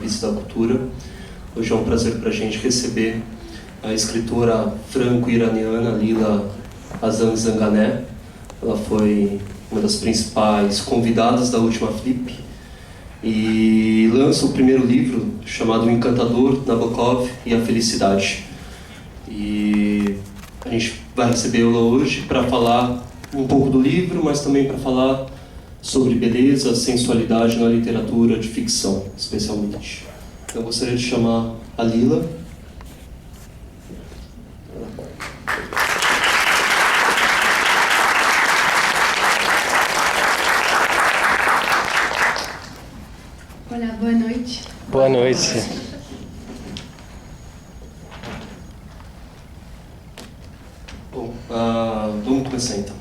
Vice da Cultura. Hoje é um prazer para a gente receber a escritora franco-iraniana Lila Hassan Zanganeh. Ela foi uma das principais convidadas da última Flip e lança o primeiro livro chamado O Encantador, Nabokov e a Felicidade. E a gente vai recebê-la hoje para falar um pouco do livro, mas também para falar sobre beleza, sensualidade na literatura de ficção, especialmente. Então, eu gostaria de chamar a Lila. Olá, boa noite. Boa noite. Bom, vamos começar então.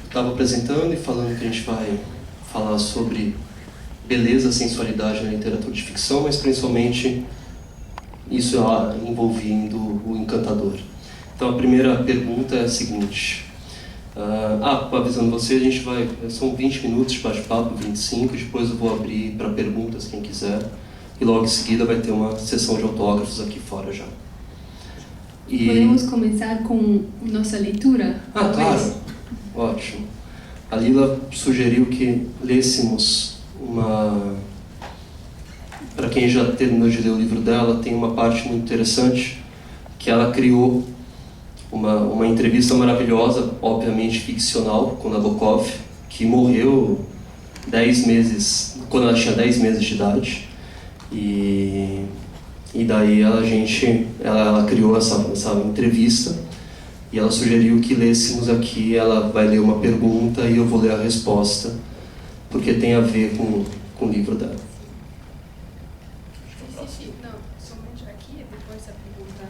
Eu estava apresentando e falando que a gente vai falar sobre beleza, sensualidade na literatura de ficção, mas principalmente isso envolvendo o encantador. Então a primeira pergunta é a seguinte. Avisando você, a gente vai... São 20 minutos de bate-papo, 25, depois eu vou abrir para perguntas, quem quiser. E logo em seguida vai ter uma sessão de autógrafos aqui fora já. Podemos começar com nossa leitura? Claro. Ótimo. A Lila sugeriu que lêssemos uma... Para quem já terminou de ler o livro dela, tem uma parte muito interessante que ela criou uma entrevista maravilhosa, obviamente ficcional, com Nabokov, que morreu 10 meses, quando ela tinha 10 meses de idade. E daí ela criou essa entrevista e ela sugeriu que lêssemos aqui. Ela vai ler uma pergunta e eu vou ler a resposta, porque tem a ver com o livro dela. Não, somente aqui e depois a pergunta.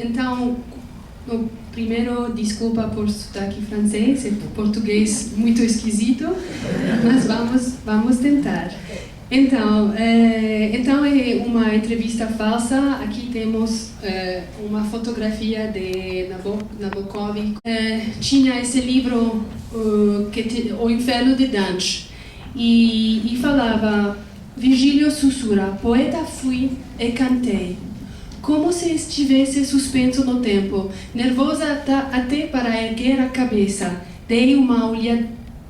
Então, primeiro, desculpa por sotaque francês e português muito esquisito, mas vamos tentar. Então é uma entrevista falsa. Aqui temos uma fotografia de Nabokov. Tinha esse livro, O Inferno de Dante, e falava: Virgílio sussurra, poeta fui e cantei, como se estivesse suspenso no tempo, nervosa até para erguer a cabeça. Dei uma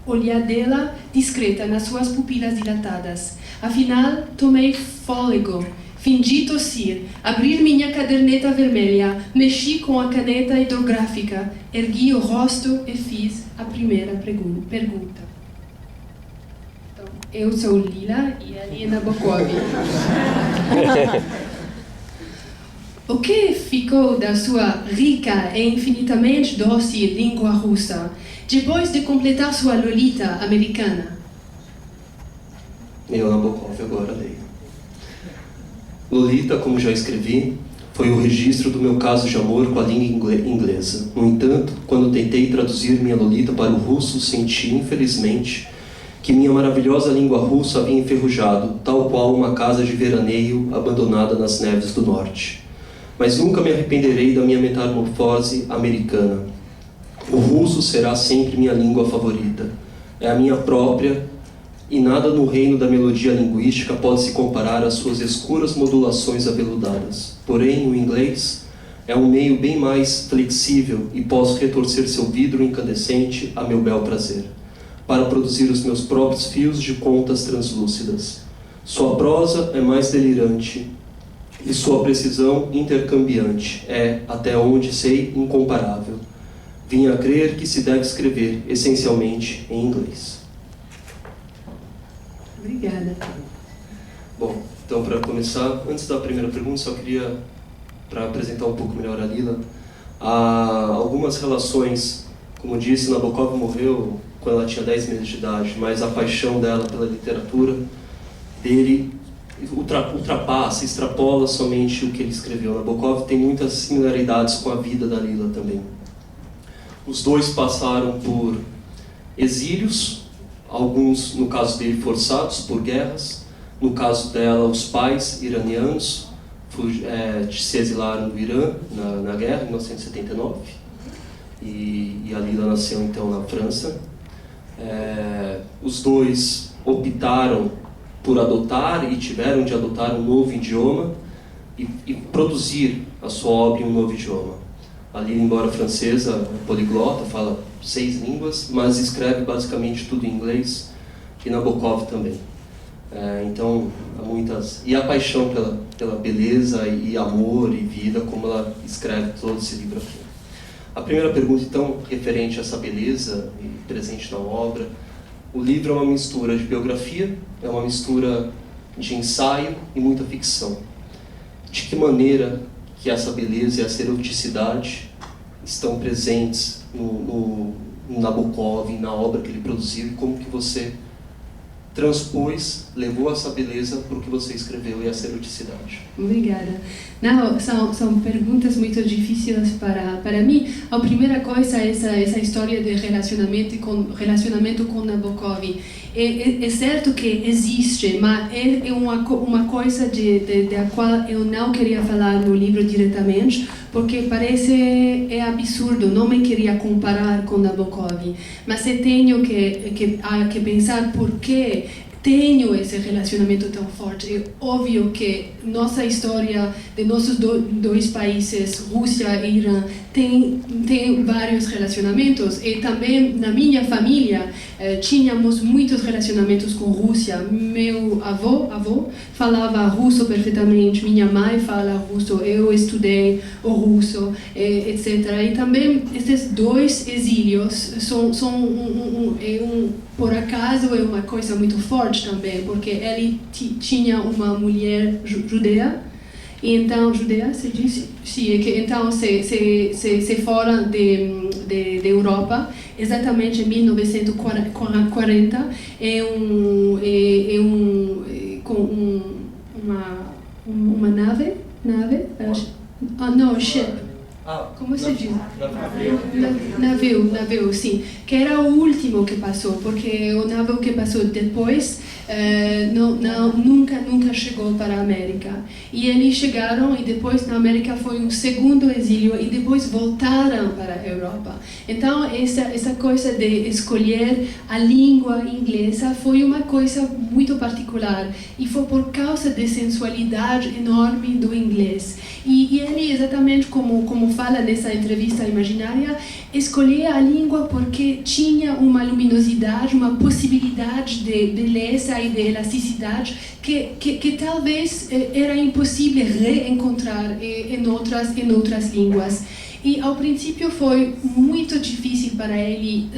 olhadela discreta nas suas pupilas dilatadas. Afinal, tomei fôlego, fingi tossir, abri minha caderneta vermelha, mexi com a caneta hidrográfica, ergui o rosto e fiz a primeira pergunta. Então, eu sou Lila e ali é Nabokov. O que ficou da sua rica e infinitamente doce língua russa, depois de completar sua Lolita americana? Eu, Nabokov, agora leio. Lolita, como já escrevi, foi o registro do meu caso de amor com a língua inglesa. No entanto, quando tentei traduzir minha Lolita para o russo, senti, infelizmente, que minha maravilhosa língua russa havia enferrujado, tal qual uma casa de veraneio abandonada nas neves do norte. Mas nunca me arrependerei da minha metamorfose americana. O russo será sempre minha língua favorita. É a minha própria, e nada no reino da melodia linguística pode se comparar às suas escuras modulações aveludadas. Porém, o inglês é um meio bem mais flexível e posso retorcer seu vidro incandescente a meu bel prazer, para produzir os meus próprios fios de contas translúcidas. Sua prosa é mais delirante e sua precisão intercambiante é, até onde sei, incomparável. Vim a crer que se deve escrever, essencialmente, em inglês. Obrigada. Bom, então para começar, antes da primeira pergunta, só queria, para apresentar um pouco melhor a Lila, há algumas relações. Como disse, Nabokov morreu quando ela tinha 10 meses de idade, mas a paixão dela pela literatura dele ultrapassa, extrapola somente o que ele escreveu. Nabokov tem muitas similaridades com a vida da Lila também. Os dois passaram por exílios, alguns, no caso dele, forçados por guerras. No caso dela, os pais iranianos se exilaram do Irã na guerra, em 1979. E a Lila nasceu, então, na França. Os dois optaram por adotar e tiveram de adotar um novo idioma e produzir a sua obra em um novo idioma. A Lili, embora francesa, é poliglota, fala 6 línguas, mas escreve basicamente tudo em inglês, e Nabokov também. Então, há muitas... E a paixão pela beleza e amor e vida, como ela escreve todo esse livro aqui. A primeira pergunta, então, referente a essa beleza presente na obra. O livro é uma mistura de biografia, é uma mistura de ensaio e muita ficção. De que maneira que essa beleza e essa eroticidade estão presentes no Nabokov, na obra que ele produziu, e como que você transpôs, levou essa beleza para o que você escreveu e essa eroticidade? Obrigada. Não, são perguntas muito difíceis para mim. A primeira coisa é essa história de relacionamento com Nabokov. É certo que existe, mas é uma coisa da qual eu não queria falar no livro diretamente, porque parece absurdo, não me queria comparar com Nabokov, mas eu tenho que pensar por que tenho esse relacionamento tão forte. É óbvio que nossa história de nossos dois países, Rússia e Irã, tem vários relacionamentos, e também na minha família tínhamos muitos relacionamentos com Rússia. Meu avô falava russo perfeitamente, minha mãe fala russo, eu estudei o russo, etc. E também esses dois exílios por acaso é uma coisa muito forte também, porque ele tinha uma mulher judeia, e então, judeia, se diz? Sim, então se fora de Europa, exatamente em 1940, com uma nave? Não, ship. Como se diz? Navio, sim. Que era o último que passou, porque o navio que passou depois nunca chegou para a América. E eles chegaram, e depois na América foi um segundo exílio, e depois voltaram para a Europa. Então, essa coisa de escolher a língua inglesa foi uma coisa muito particular, e foi por causa da sensualidade enorme do inglês. E ele, exatamente como fala nessa entrevista imaginária, escolhia a língua porque tinha uma luminosidade, uma possibilidade de beleza e de elasticidade que talvez era impossível reencontrar em outras línguas. E ao princípio foi muito difícil para ele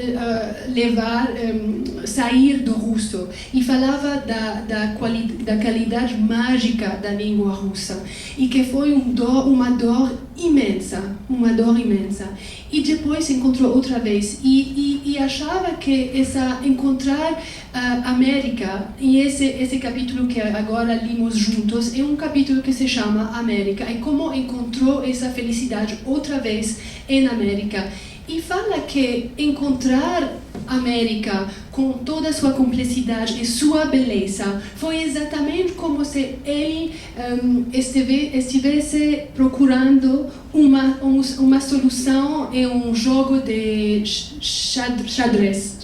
sair do russo, e falava da qualidade mágica da língua russa, e que foi uma dor imensa. E depois encontrou outra vez, e achava que encontrar a América, e esse capítulo que agora limos juntos, é um capítulo que se chama América, e como encontrou essa felicidade outra vez em América. E fala que encontrar a América com toda a sua complexidade e sua beleza foi exatamente como se ele estivesse procurando uma solução em um jogo de xadrez.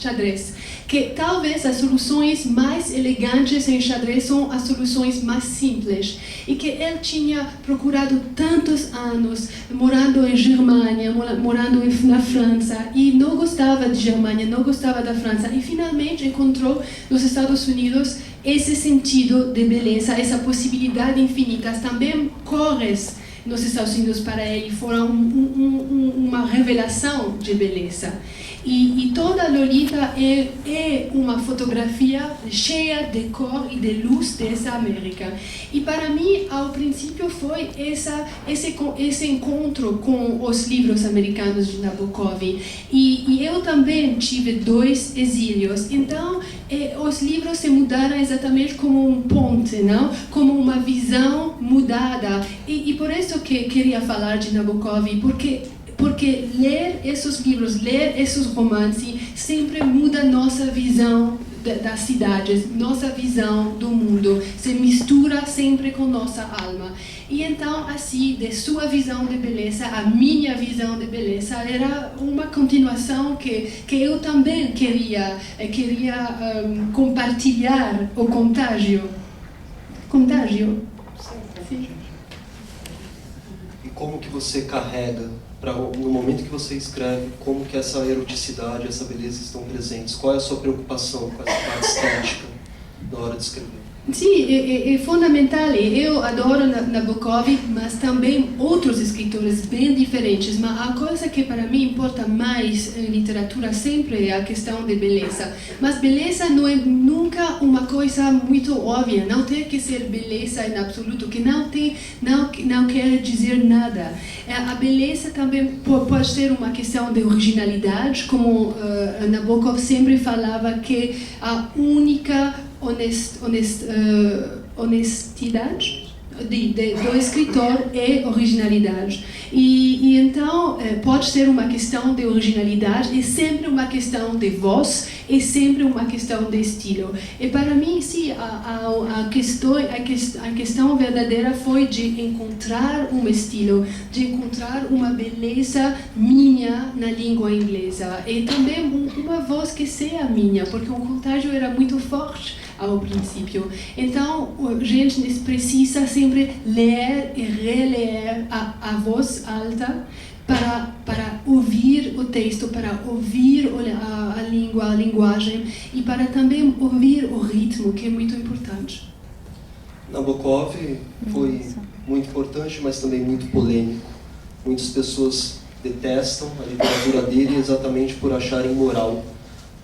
Que talvez as soluções mais elegantes em xadrez são as soluções mais simples, e que ele tinha procurado tantos anos, morando em Germânia, morando na França, e não gostava de Germânia, não gostava da França, e finalmente encontrou nos Estados Unidos esse sentido de beleza, essa possibilidade infinita. Também cores nos Estados Unidos para ele foram uma revelação de beleza. E toda Lolita é uma fotografia cheia de cor e de luz dessa América. E para mim, ao princípio, foi esse encontro com os livros americanos de Nabokov. E eu também tive 2 exílios. Então, os livros se mudaram exatamente como um ponte, não? Como uma visão mudada. E por isso que queria falar de Nabokov, porque ler esses livros, ler esses romances, sempre muda nossa visão das cidades, nossa visão do mundo se mistura sempre com nossa alma. E então, assim, de sua visão de beleza, a minha visão de beleza era uma continuação que eu também queria compartilhar o contágio. Contágio? Sim. E como que você carrega, no momento que você escreve, como que essa eroticidade, essa beleza estão presentes? Qual é a sua preocupação com essa parte estética na hora de escrever? Sim, é fundamental. Eu adoro Nabokov, mas também outros escritores bem diferentes. Mas a coisa que para mim importa mais em literatura sempre é a questão de beleza. Mas beleza não é nunca uma coisa muito óbvia. Não tem que ser beleza em absoluto, que não quer dizer nada. A beleza também pode ser uma questão de originalidade, como Nabokov sempre falava que a única honestidade do escritor é originalidade. E então pode ser uma questão de originalidade, é sempre uma questão de voz, é sempre uma questão de estilo. E para mim, sim, a questão verdadeira foi de encontrar um estilo, de encontrar uma beleza minha na língua inglesa. E também uma voz que seja minha, porque o contágio era muito forte ao princípio. Então, a gente precisa sempre ler e reler a voz alta para ouvir o texto, para ouvir a linguagem e para também ouvir o ritmo, que é muito importante. Nabokov foi muito importante, mas também muito polêmico. Muitas pessoas detestam a literatura dele exatamente por acharem moral,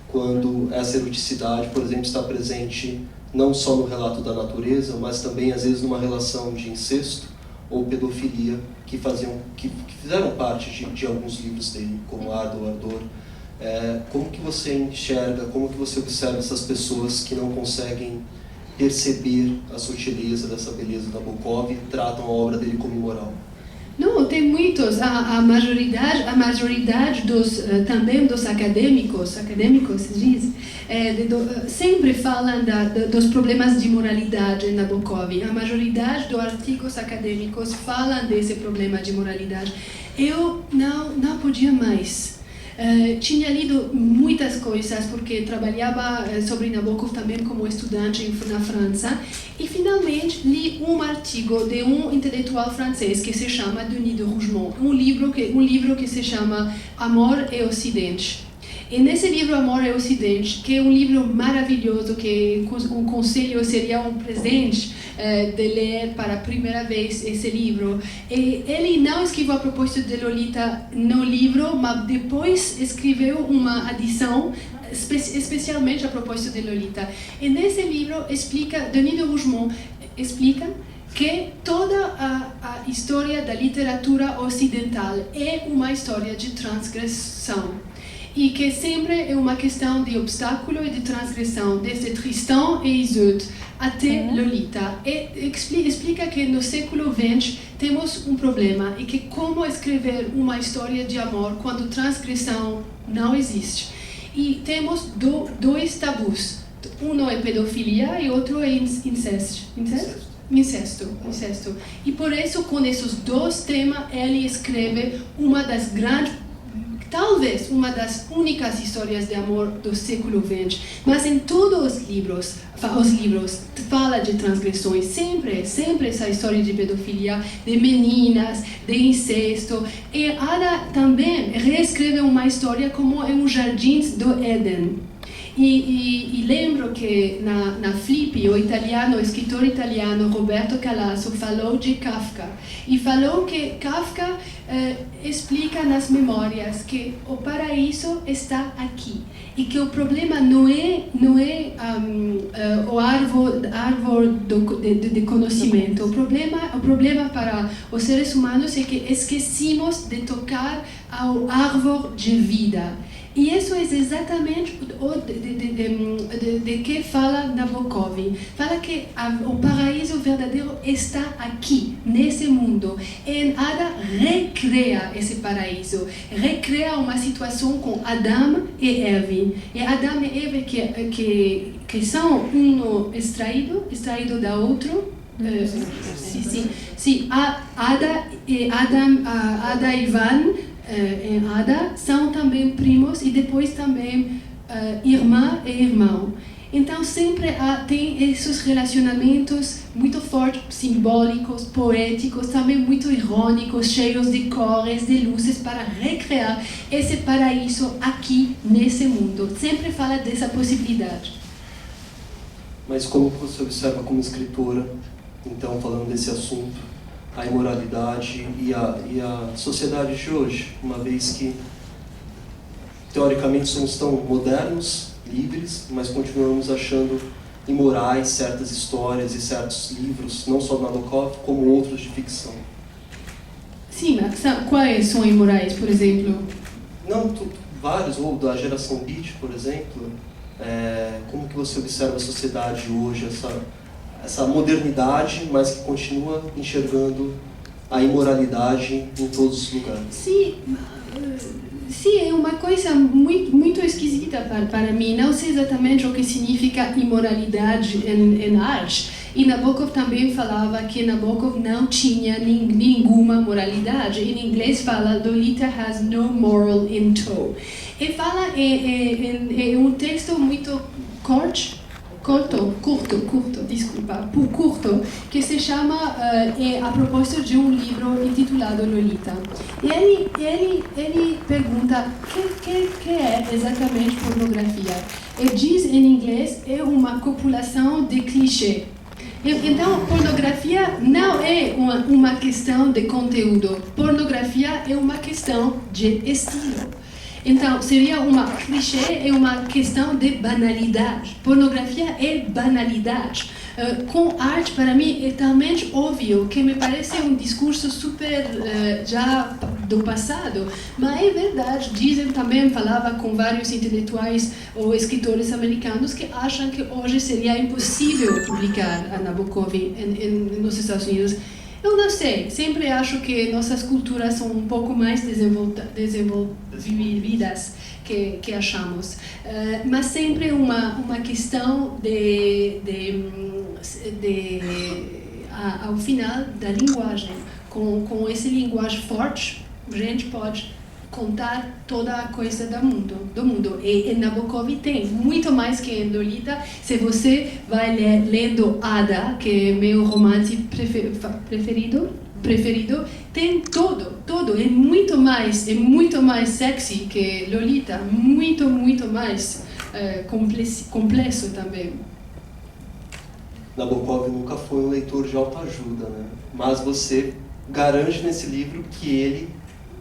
quando essa eroticidade, por exemplo, está presente não só no relato da natureza, mas também, às vezes, numa relação de incesto ou pedofilia que fizeram parte de alguns livros dele, como Ardor, Ardor. Como que você enxerga, como que você observa essas pessoas que não conseguem perceber a sutileza dessa beleza da Nabokov e tratam a obra dele como imoral? Não, tem muitos. A maioridade também dos acadêmicos se diz, sempre falam dos problemas de moralidade em Nabokov. A maioridade dos artigos acadêmicos falam desse problema de moralidade. Eu não podia mais. Tinha lido muitas coisas porque trabalhava sobre Nabokov também como estudante na França e finalmente li um artigo de um intelectual francês que se chama Denis de Rougemont, um livro que se chama Amor e Ocidente. E nesse livro Amor e Ocidente, que é um livro maravilhoso, que um conselho seria um presente de ler para a primeira vez esse livro. E ele não escreveu a propósito de Lolita no livro, mas depois escreveu uma adição especialmente a propósito de Lolita. E nesse livro Denis de Rougemont explica que toda a história da literatura ocidental é uma história de transgressão. E que sempre é uma questão de obstáculo e de transgressão, desde Tristan e Isolde até Lolita. E explica que no século XX temos um problema, e que como escrever uma história de amor quando transgressão não existe. E temos dois tabus, um é pedofilia e outro é incesto. E por isso, com esses dois temas, ele escreve uma das grandes, talvez uma das únicas histórias de amor do século XX, mas em todos os livros fala de transgressões, sempre essa história de pedofilia, de meninas, de incesto. E Ada também reescreve uma história como em os Jardins do Éden. E lembro que na Flip, o escritor italiano Roberto Calasso falou de Kafka. E falou que Kafka explica nas memórias que o paraíso está aqui. E que o problema não é o árvore de conhecimento. O problema para os seres humanos é que esquecemos de tocar ao árvore de vida. E isso é exatamente de que fala Nabokov. Fala que o paraíso verdadeiro está aqui, nesse mundo. E Ada recria esse paraíso, recria uma situação com Adão e Eva. E Adão e Eva que são um extraído da outro. Sim. Ada e Ivan e Ada são também primos e depois também irmã e irmão. Então sempre tem esses relacionamentos muito fortes, simbólicos, poéticos, também muito irônicos, cheios de cores, de luzes, para recriar esse paraíso aqui nesse mundo. Sempre fala dessa possibilidade. Mas como você observa como escritora, então falando desse assunto, a imoralidade e a sociedade de hoje, uma vez que teoricamente somos tão modernos, livres, mas continuamos achando imorais certas histórias e certos livros, não só do Nabokov, como outros de ficção. Sim, mas quais são imorais, por exemplo? Não, vários, ou da geração Beat, por exemplo. Como que você observa a sociedade hoje, essa modernidade, mas que continua enxergando a imoralidade em todos os lugares? Sim, é uma coisa muito esquisita para mim. Não sei exatamente o que significa imoralidade em arte. E Nabokov também falava que Nabokov não tinha nenhuma moralidade. Em inglês fala, Lolita has no moral in tow. E fala em um texto muito curto, que se chama a propósito de um livro intitulado Lolita. E ele pergunta o que é exatamente pornografia. E diz em inglês é uma copulação de clichê. Então, pornografia não é uma questão de conteúdo. Pornografia é uma questão de estilo. Então, seria uma clichê, é uma questão de banalidade. Pornografia é banalidade. Com arte, para mim, é talmente óbvio que me parece um discurso super já do passado, mas é verdade. Também falava com vários intelectuais ou escritores americanos que acham que hoje seria impossível publicar a Nabokov nos Estados Unidos. Eu não sei, sempre acho que nossas culturas são um pouco mais desenvolvidas que achamos. Mas sempre uma questão ao final da linguagem. Com essa linguagem forte, a gente pode contar toda a coisa do mundo. E Nabokov tem muito mais que em Lolita. Se você vai lendo Ada, que é meu romance preferido, tem todo. É muito mais sexy que Lolita, muito mais complexo também. Nabokov nunca foi um leitor de autoajuda, né? Mas você garante nesse livro que ele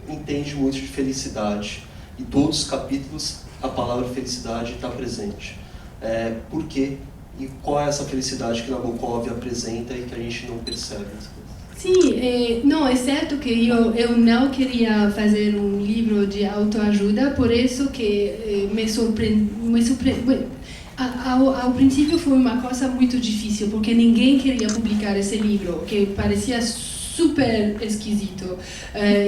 entende muito de felicidade. E todos os capítulos a palavra felicidade está presente. Por quê? E qual é essa felicidade que Nabokov apresenta e que a gente não percebe? Sim, não, é certo que eu não queria fazer um livro de autoajuda, por isso que me surpreendeu. Ao princípio foi uma coisa muito difícil, porque ninguém queria publicar esse livro, que parecia super esquisito.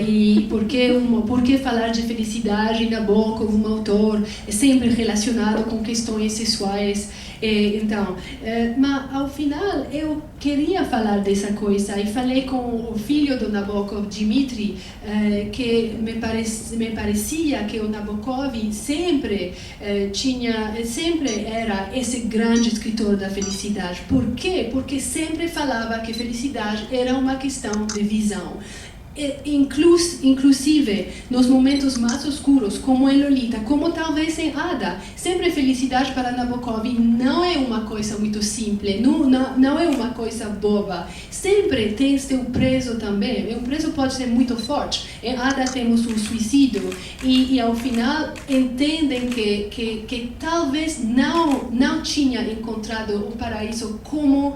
E por que falar de felicidade? Nabokov, um autor, é sempre relacionado com questões sexuais. Mas ao final eu queria falar dessa coisa e falei com o filho do Nabokov, Dmitry, que me parecia que o Nabokov sempre era esse grande escritor da felicidade. Por quê? Porque sempre falava que felicidade era uma questão de visão. Inclusive nos momentos mais escuros, como em Lolita, como talvez em Ada, sempre felicidade para Nabokov não é uma coisa muito simples, não é uma coisa boba. Sempre tem seu preço também. Um preço pode ser muito forte. Em Ada temos um suicídio e ao final entendem que talvez não tinha encontrado o paraíso como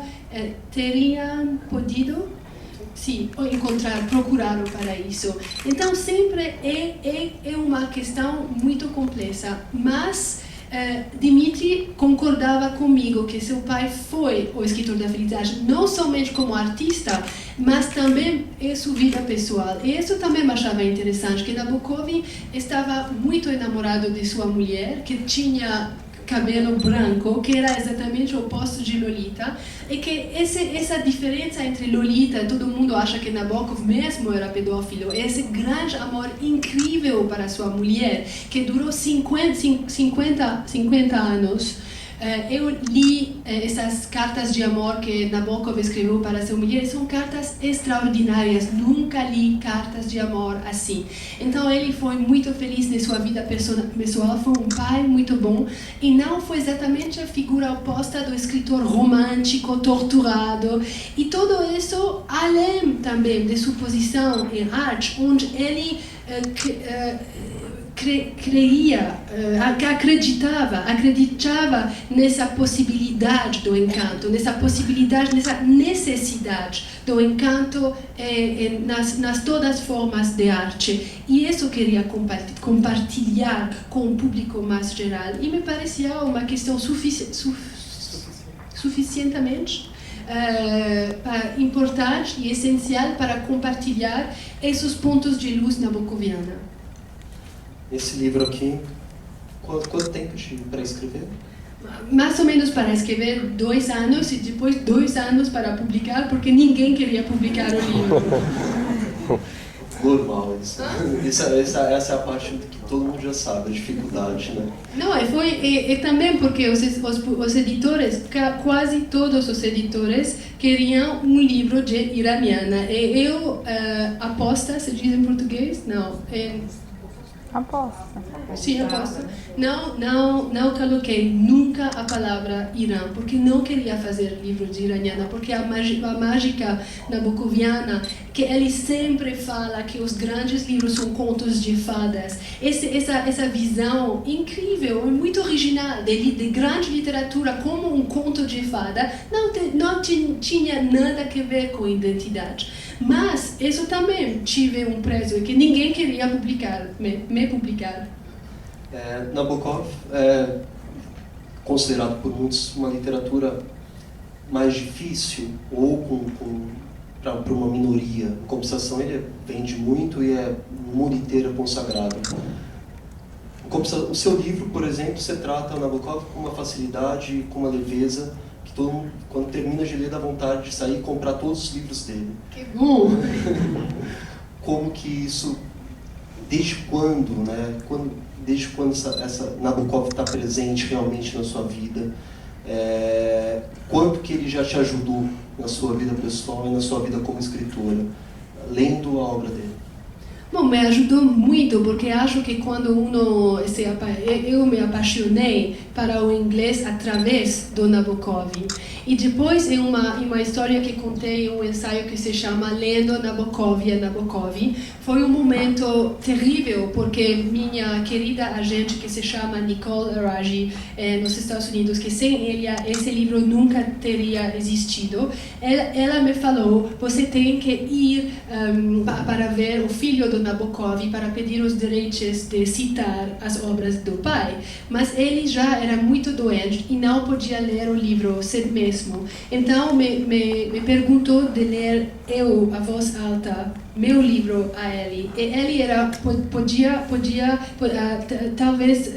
teriam podido. Sim, procurar o paraíso. Então sempre é uma questão muito complexa, mas Dmitri concordava comigo que seu pai foi o escritor da felicidade, não somente como artista, mas também em sua vida pessoal. E isso também me achava interessante, que Nabokov estava muito enamorado de sua mulher, que tinha cabelo branco, que era exatamente o oposto de Lolita, e que essa diferença entre Lolita, todo mundo acha que Nabokov mesmo era pedófilo, esse grande amor incrível para sua mulher, que durou 50 anos. Eu li essas cartas de amor que Nabokov escreveu para sua mulher, são cartas extraordinárias, nunca li cartas de amor assim. Então ele foi muito feliz na sua vida pessoal, foi um pai muito bom, e não foi exatamente a figura oposta do escritor romântico, torturado, e tudo isso além também de sua posição em arte, onde ele acreditava nessa possibilidade do encanto, nessa necessidade do encanto nas todas as formas de arte. E isso queria compartilhar com o público mais geral. E me parecia uma questão suficientemente importante e essencial para compartilhar esses pontos de luz nabokoviana. Esse livro aqui, quanto tempo para escrever? Mais ou menos para escrever 2 anos e depois 2 anos para publicar, porque ninguém queria publicar o livro. Normal isso. Essa é a parte que todo mundo já sabe, a dificuldade, né? Não, e também porque os editores, quase todos os editores, queriam um livro de iraniana. E eu, aposta, se diz em português? Não. Aposta. Sim, aposta. Não coloquei nunca a palavra Irã, porque não queria fazer livro de iraniana, porque a mágica nabokoviana, que ele sempre fala que os grandes livros são contos de fadas. Essa visão incrível, muito original de grande literatura como um conto de fada, não tinha nada a ver com identidade. Mas isso também tive um preço que ninguém queria publicar, me publicar. Nabokov é considerado por muitos uma literatura mais difícil ou para uma minoria. Em compensação, ele vende muito e é o mundo inteiro consagrado. O seu livro, por exemplo, você trata o Nabokov com uma facilidade, com uma leveza, que todo mundo, quando termina de ler, dá vontade de sair e comprar todos os livros dele. Que bom! Como que isso, desde quando, né? Desde quando essa Nabokov está presente realmente na sua vida? Quanto que ele já te ajudou na sua vida pessoal e na sua vida como escritora, lendo a obra dele? Bom, me ajudou muito, porque acho que quando eu me apaixonei para o inglês através do Nabokov. E depois, em uma história que contei, um ensaio que se chama Lendo Nabokov e Nabokov, foi um momento terrível, porque minha querida agente, que se chama Nicole Araji, nos Estados Unidos, que sem ela esse livro nunca teria existido, ela me falou: você tem que ir para ver o filho do Nabokov para pedir os direitos de citar as obras do pai, mas ele já era muito doente e não podia ler o livro mesmo. Então me perguntou de ler a voz alta, meu livro a ele. E ele podia talvez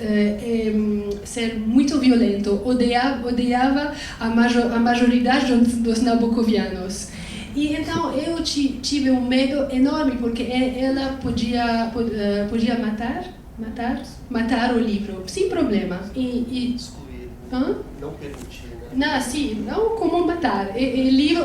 ser muito violento, odiava a maioridade dos nabokovianos. E então eu tive um medo enorme, porque ela podia matar o livro, sem problema. Excluir, não permitir, né? Não, sim, não como matar. O livro.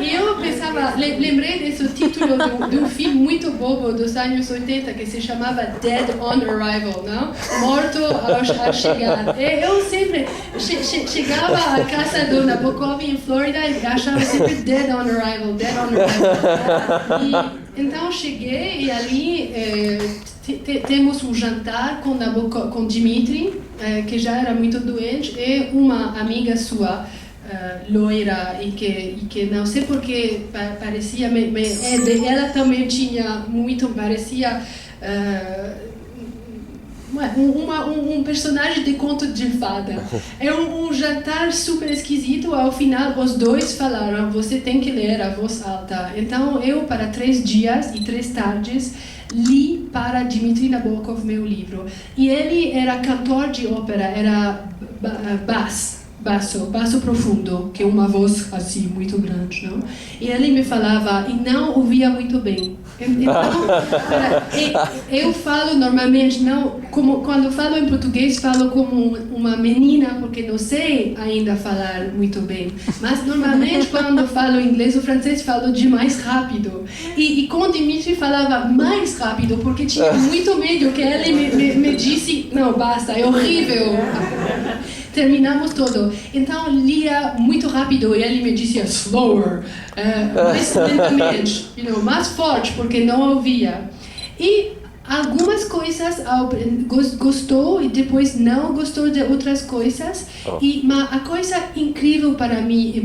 E eu pensava, lembrei desse título de um filme muito bobo dos anos 80 que se chamava Dead on Arrival, não? Morto ao chegar. E eu sempre chegava à casa do Nabokov em Flórida e achava sempre Dead on Arrival, Dead on Arrival. E então cheguei e ali temos um jantar com Dmitri, que já era muito doente, e uma amiga sua, loira, e que não sei porque parecia, ela também tinha muito, parecia um personagem de conto de fada. É um jantar super esquisito. Ao final, os dois falaram: você tem que ler a voz alta. Então, eu, para 3 dias e 3 tardes, li para Dmitri Nabokov meu livro. E ele era cantor de ópera, era basso profundo, que é uma voz assim muito grande, não? E ele me falava e não ouvia muito bem. Então, eu falo normalmente, não, como quando falo em português, falo como uma menina, porque não sei ainda falar muito bem. Mas normalmente quando falo inglês ou francês, falo demais rápido. E com Dmitri falava mais rápido, porque tinha muito medo que ele me disse, não, basta, é horrível. Terminamos todo. Então, lia muito rápido e ele me dizia slower, mais lentamente, mais forte, porque não ouvia. E algumas coisas gostou e depois não gostou de outras coisas. Mas a coisa incrível para mim,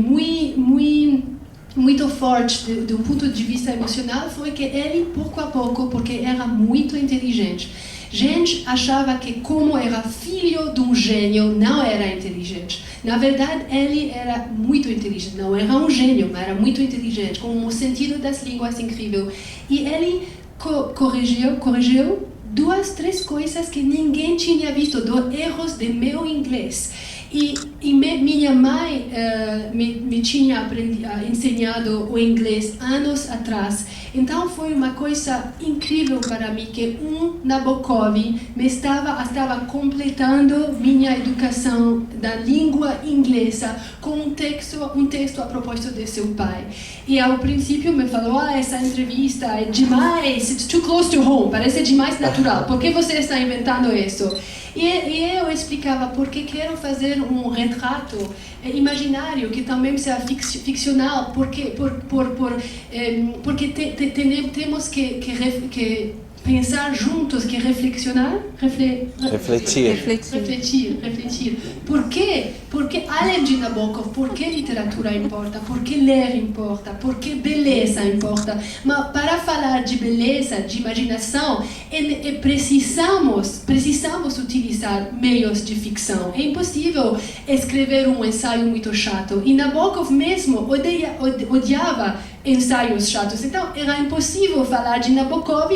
muito forte do ponto de vista emocional, foi que ele, pouco a pouco, porque era muito inteligente, gente achava que, como era filho de um gênio, não era inteligente. Na verdade, ele era muito inteligente. Não era um gênio, mas era muito inteligente, com um sentido das línguas incrível. E ele corrigiu 2, 3 coisas que ninguém tinha visto, erros de meu inglês. E minha mãe me tinha ensinado o inglês anos atrás. Então foi uma coisa incrível para mim que Nabokov estava completando minha educação da língua inglesa com um texto a propósito de seu pai. E ao princípio me falou: essa entrevista é demais, it's too close to home, parece demais natural, por que você está inventando isso? E eu explicava porque quero fazer um retrato imaginário que também seja ficcional, porque temos que pensar juntos, que refletir. Por quê? Porque além de Nabokov, por que literatura importa? Por que ler importa? Por que beleza importa? Mas para falar de beleza, de imaginação, precisamos utilizar meios de ficção. É impossível escrever um ensaio muito chato. E Nabokov mesmo odiava ensaios chatos. Então, era impossível falar de Nabokov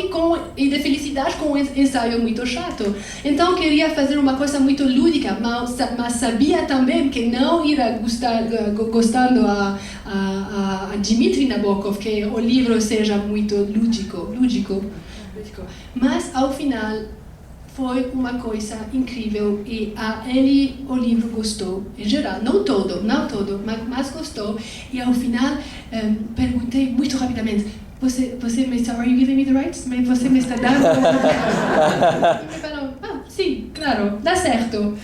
e de felicidade com um ensaio muito chato. Então, queria fazer uma coisa muito lúdica, mas sabia também que não iria gostando a Dmitri Nabokov, que o livro seja muito lúdico. Mas, ao final, foi uma coisa incrível e o livro gostou, em geral, não todo, mas gostou. E ao final perguntei muito rapidamente: você me está, are you giving me the rights? Você me está dando? E me falou: sim, claro, dá certo.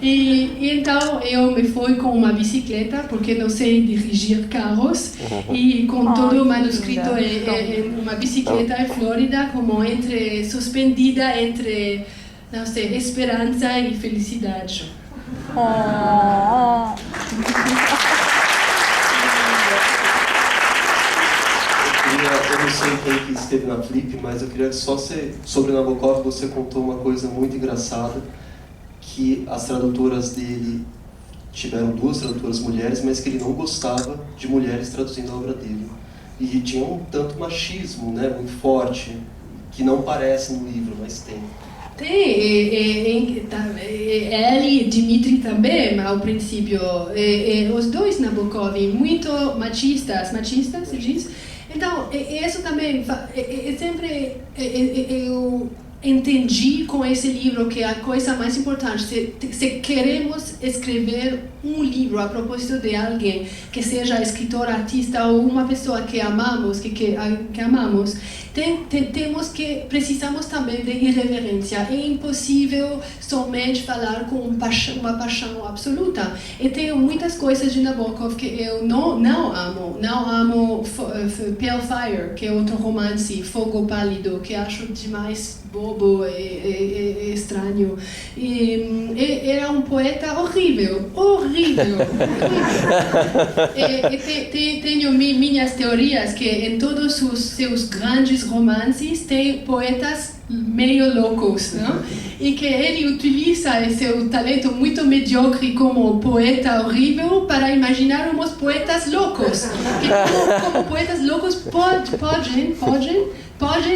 E então eu me fui com uma bicicleta, porque não sei dirigir carros, e com todo o manuscrito em uma bicicleta em Flórida, como suspendida entre, não sei, esperança e felicidade. Eu não sei quem que esteve na Flip, mas eu queria só sobre Nabokov, você contou uma coisa muito engraçada, que as tradutoras dele tiveram 2 tradutoras mulheres, mas que ele não gostava de mulheres traduzindo a obra dele. E tinha um tanto machismo, né, muito forte, que não parece no livro, mas tem. Tem, ele e Dmitri também, ao princípio, os dois Nabokov, muito machistas, se diz? Então, isso também, sempre eu entendi com esse livro que a coisa mais importante, se queremos escrever um livro a propósito de alguém, que seja escritor, artista ou uma pessoa que amamos, que amamos, precisamos também de irreverência. É impossível somente falar com uma paixão absoluta. E tenho muitas coisas de Nabokov que eu não amo. Não amo Pale Fire, que é outro romance, Fogo Pálido, que acho demais bobo e estranho. Era um poeta horrível. Tenho minhas teorias que em todos os seus grandes romances tem poetas meio loucos, não? E que ele utiliza esse talento muito medíocre como poeta horrível para imaginar uns poetas loucos, que como poetas loucos podem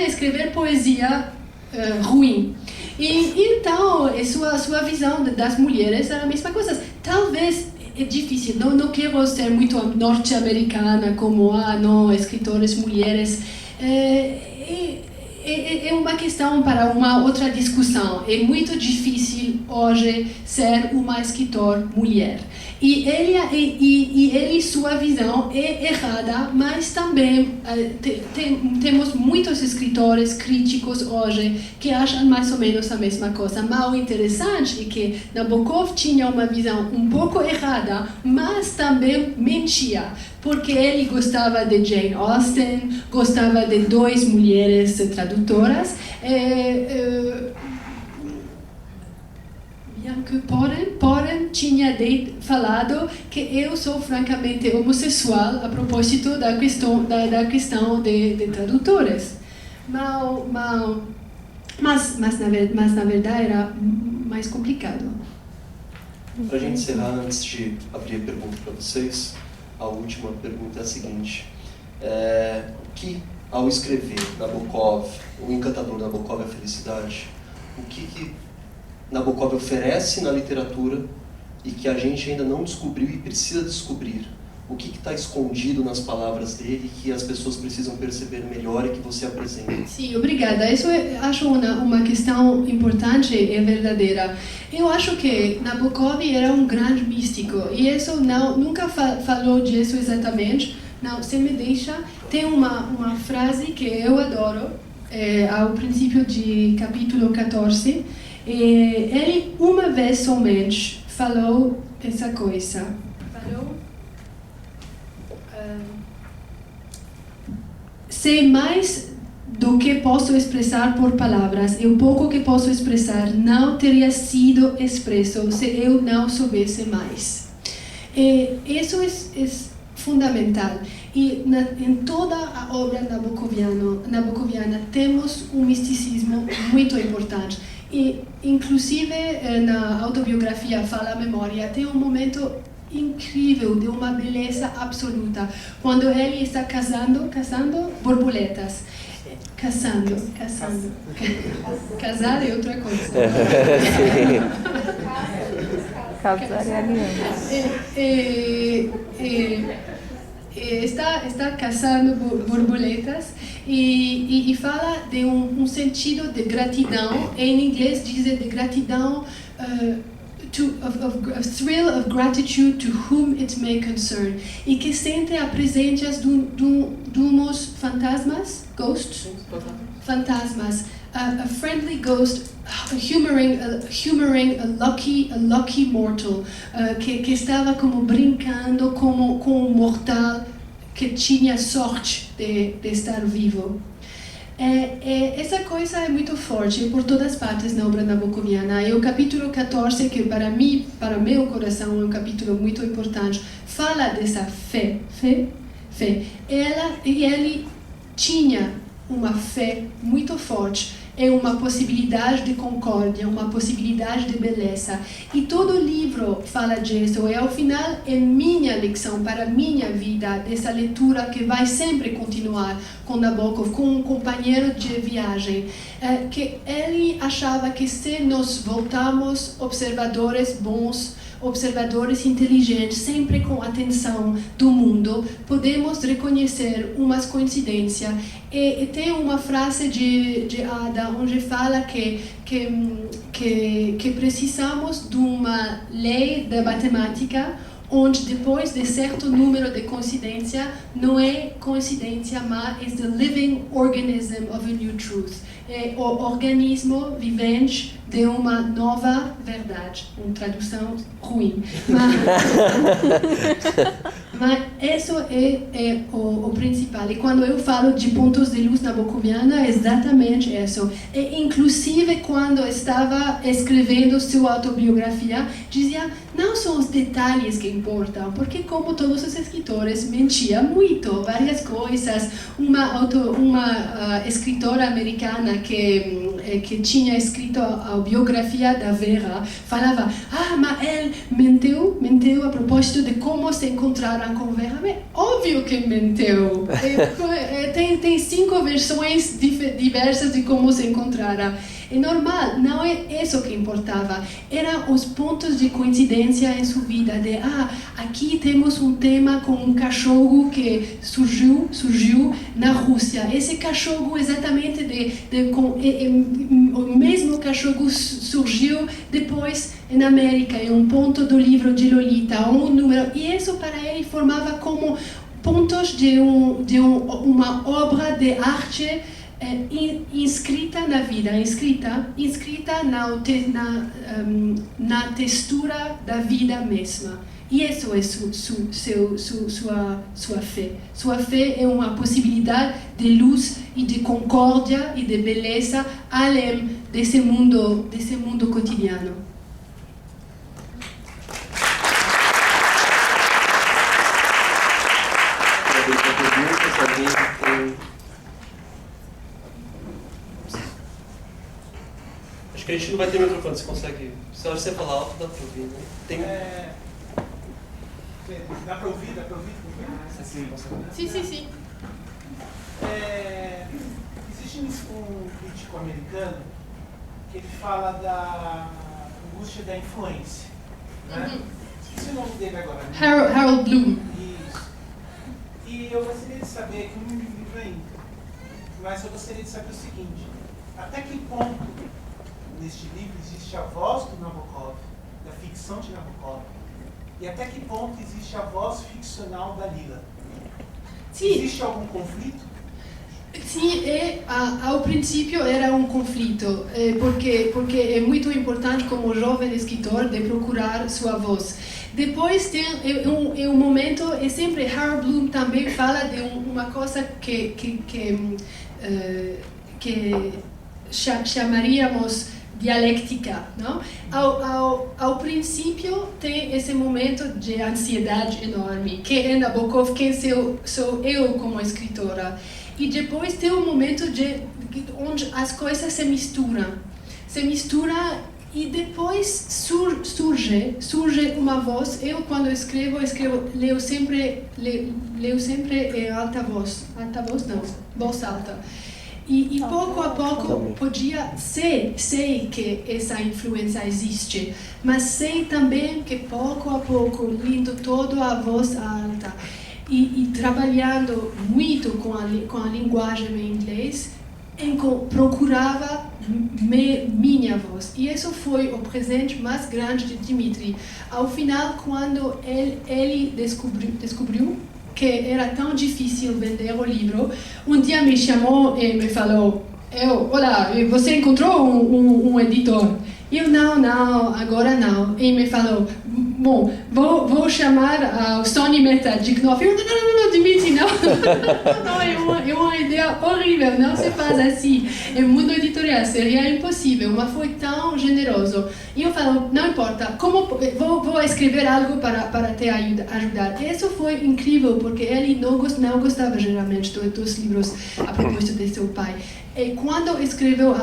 escrever poesia ruim. E então, sua visão das mulheres era a mesma coisa. Talvez é difícil, não quero ser muito norte-americana como, não, escritores mulheres. É uma questão para uma outra discussão. É muito difícil hoje ser uma escritora mulher. E ele sua visão é errada, mas também temos muitos escritores críticos hoje que acham mais ou menos a mesma coisa. Mas o interessante é que Nabokov tinha uma visão um pouco errada, mas também mentia, porque ele gostava de Jane Austen, gostava de 2 mulheres tradutoras, que Poren tinha falado que eu sou francamente homossexual a propósito da questão de tradutores. Mas na verdade era mais complicado. Para a gente encerrar, antes de abrir a pergunta para vocês, a última pergunta é a seguinte. O que, ao escrever Nabokov, o encantador Nabokov, a felicidade, o que Nabokov oferece na literatura e que a gente ainda não descobriu e precisa descobrir? O que está escondido nas palavras dele que as pessoas precisam perceber melhor e que você apresenta? Sim, obrigada. Isso acho uma questão importante e verdadeira. Eu acho que Nabokov era um grande místico e isso nunca falou disso exatamente. Não, se me deixa, tem uma frase que eu adoro, ao princípio de capítulo 14. Ele uma vez somente falou essa coisa. Falou: sei mais do que posso expressar por palavras, e o pouco que posso expressar não teria sido expresso se eu não soubesse mais. Isso é fundamental. E em toda a obra nabokoviana temos um misticismo muito importante. E, inclusive, na autobiografia Fala a Memória, tem um momento incrível, de uma beleza absoluta, quando ele está caçando borboletas. Caçando. Casar é outra coisa. Casar é aliança. Está caçando borboletas e fala de um sentido de gratidão. Em inglês dizem de gratidão, a thrill of gratitude to whom it may concern, e que sente a presença de uns fantasmas, ghosts, fantasmas, a friendly ghost humoring a lucky mortal, que estava como brincando com um mortal que tinha sorte de estar vivo. Essa coisa é muito forte por todas partes na obra nabokoviana. E o capítulo 14, que para meu coração é um capítulo muito importante, fala dessa fé. Ele tinha uma fé muito forte. É uma possibilidade de concórdia, uma possibilidade de beleza. E todo o livro fala disso. E ao final é minha lição para minha vida, dessa leitura que vai sempre continuar com Nabokov, com um companheiro de viagem. Que ele achava que se nós voltamos observadores bons, observadores inteligentes, sempre com atenção do mundo, podemos reconhecer umas coincidências. E tem uma frase de Ada onde fala que precisamos de uma lei da matemática onde depois de certo número de coincidência não é coincidência, mas é the living organism of a new truth. É o organismo vivente de uma nova verdade. Uma tradução ruim. Mas isso é o principal. E quando eu falo de pontos de luz nabokoviana, é exatamente isso. E, inclusive, quando estava escrevendo sua autobiografia, dizia, não são os detalhes que importam, porque como todos os escritores mentiam muito, várias coisas. Uma escritora americana que tinha escrito a biografia da Vera falava, mas ele mentiu a propósito de como se encontraram com Vera. Mas óbvio que mentiu. Tem 5 versões diversas de como se encontraram. É normal, não é isso que importava. Eram os pontos de coincidência em sua vida. Aqui temos um tema com um cachorro que surgiu na Rússia. Esse cachorro exatamente o mesmo cachorro surgiu depois na América. É um ponto do livro de Lolita, um número. E isso para ele formava como pontos de uma obra de arte inscrita na vida, inscrita na textura da vida mesma. E isso é sua fé. Sua fé é uma possibilidade de luz e de concórdia e de beleza além desse mundo cotidiano. Acho que a gente não vai ter microfone, você consegue. Se você falar alto, dá para ouvir, né? Dá para ouvir? Sim. Existe um crítico americano que ele fala da angústia da influência. Né? Esqueci o nome dele agora. Né? Harold Bloom. Isso. E eu gostaria de saber, que eu não li o livro ainda, mas eu gostaria de saber o seguinte: até que ponto neste livro existe a voz do Nabokov, da ficção de Nabokov, e até que ponto existe a voz ficcional da Lila? Sim. Existe algum conflito? Sim, ao princípio era um conflito, porque é muito importante como jovem escritor de procurar sua voz. Depois tem um momento, e sempre Harold Bloom também fala de uma coisa que chamaríamos dialética, não? Ao princípio tem esse momento de ansiedade enorme, que é Nabokov, quem sou eu como escritora. E depois tem um momento onde as coisas se misturam e depois surge uma voz. Eu quando escrevo leio sempre em alta voz não, voz alta. E pouco a pouco sei que essa influência existe, mas sei também que pouco a pouco, lendo toda a voz alta e trabalhando muito com a linguagem em inglês, procurava minha voz. E isso foi o presente mais grande de Dmitri. Ao final, quando ele descobriu que era tão difícil vender o livro, um dia me chamou e me falou: olá, você encontrou um editor? Eu, não, agora não. E me falou: bom, vou chamar o Sony Metadiknov. Eu, não, Dmitri, não. Não, é uma ideia horrível, não se faz assim. É mundo editorial, seria impossível, mas foi tão generoso. E eu falo: não importa, vou escrever algo para te ajudar. E isso foi incrível, porque ele não gostava geralmente dos livros a propósito de seu pai. E quando escreveu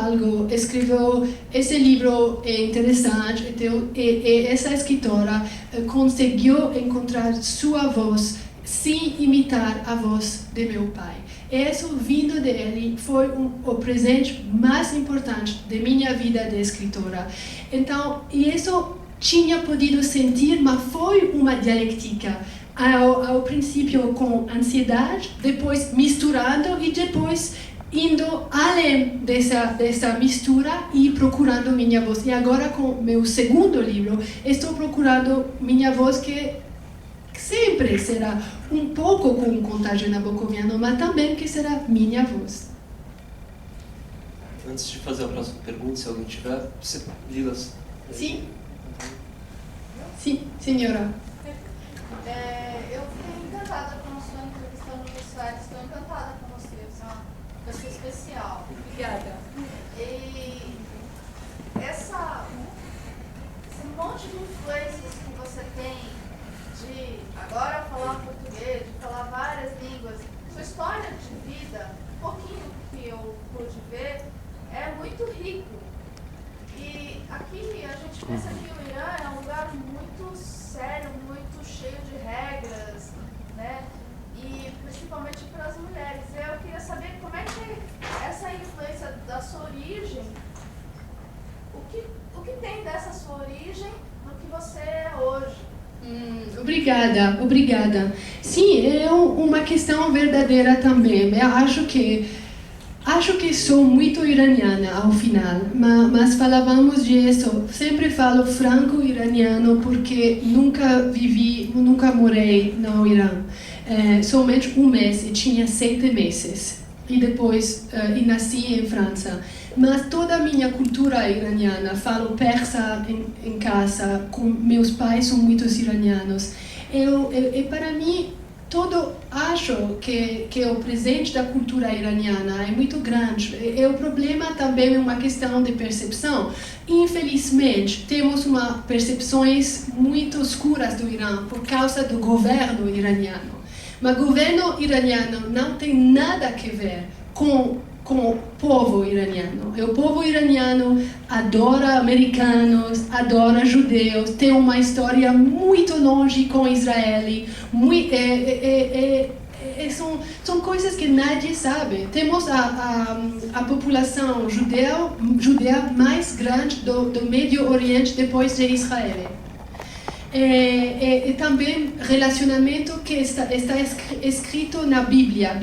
esse livro é interessante, e essa escritora conseguiu encontrar sua voz sem imitar a voz de meu pai. E isso vindo dele foi o presente mais importante de minha vida de escritora. Então, isso tinha podido sentir, mas foi uma dialética. Ao princípio com ansiedade, depois misturando e depois indo além dessa mistura e procurando minha voz. E agora, com meu segundo livro, estou procurando minha voz, que sempre será um pouco com um contágio nabokoviano, mas também que será minha voz. Antes de fazer a próxima pergunta, se alguém tiver, Lila. Sim? Sim, senhora. Eu fiquei encantada com a sua entrevista no Soares, estou encantada com você, uma pessoa especial. Obrigada. E esse monte de influências que você obrigada. Sim, é uma questão verdadeira também. Eu acho que sou muito iraniana ao final, mas falávamos disso. Sempre falo franco-iraniano porque nunca morei no Irã. Somente um mês, e tinha 7 meses. E depois nasci em França. Mas toda a minha cultura é iraniana. Falo persa em casa, meus pais são muitos iranianos. E para mim, acho que o presente da cultura iraniana é muito grande. E o problema também é uma questão de percepção. Infelizmente, temos percepções muito escuras do Irã por causa do governo iraniano. Mas o governo iraniano não tem nada a ver com o povo iraniano. O povo iraniano adora americanos, adora judeus, tem uma história muito longe com Israel. São coisas que nadie sabe. Temos a população judia mais grande do Médio Oriente depois de Israel. E também relacionamento que está escrito na Bíblia.